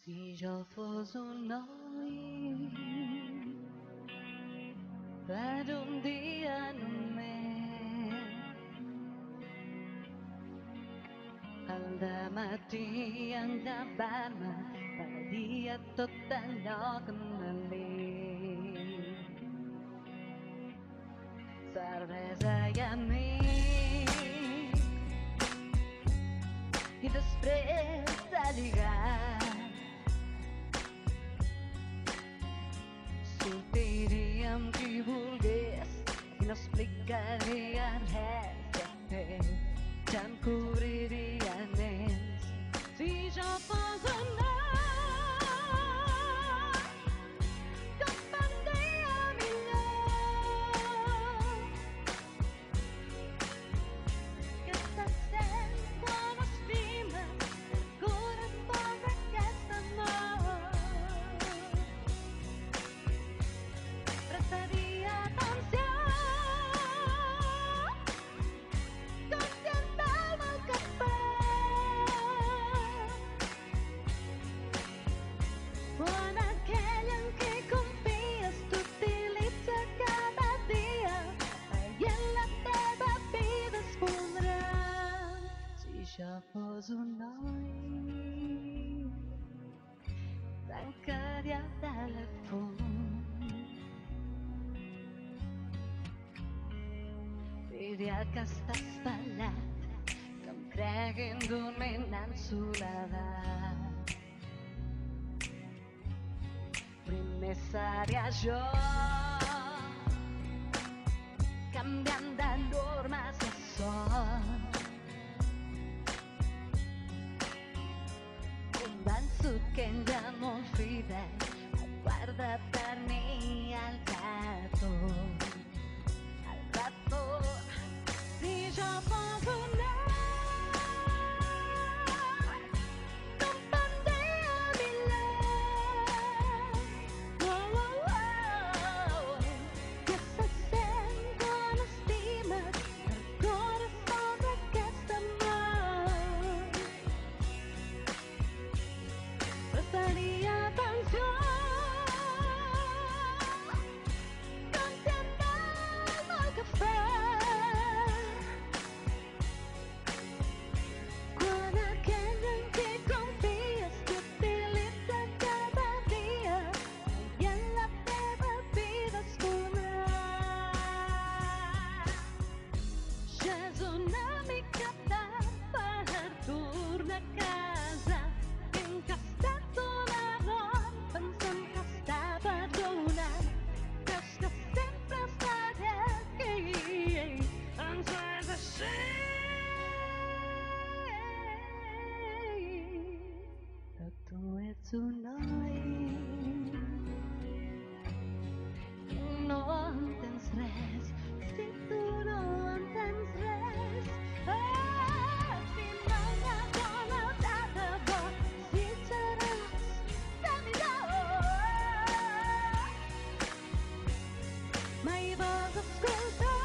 Si jo fos un noi per un dia només, al dematí enllavar-me faria tot allò que m'anhelés. Cervesa i amics i després de lligar sortiria amb qui volgués i no explicaria res de fer, ja em cobriria nens. Si jo fos un noi que em prendria millor, que se sent quan estimes el corazón d'aquest amor. Prestaria atenció, conscient del mal que fas, quan aquell en qui confies t'utilitza cada dia i en la teva vida es fondrà. Si jo fos un noi, tancaria el telèfon, diria que estàs pelat, que em creguin dormint en soledat. Primer seria jo canviant de normes de son, convençut que ella molt fidel et guarda per mi el rató. Si jo fos un noi que em prendria millor, que se sent quan estimes el corazón d'aquest amor. Prestaria atenció, conscient del mal que fa, quan aquell en qui confies t'utilitza cada dia i en la teva vida es fondrà. Ja és una mica tard per tornar a casa, tinc estat un error pensant que estava perdonant, que és que sempre estaré aquí, ens és així. Però tu ets un noi, no entens res, si tu no entens res. Si mai una dona de debò desitjaràs ser millor, mai vols escoltar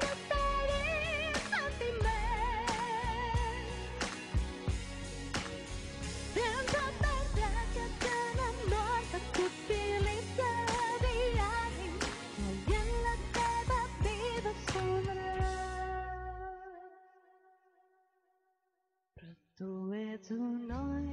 no tenim sentiments. Sense perdre aquest gran amor que t'utilitza a diari i en la teva vida es fondrà. Però tu ets un noi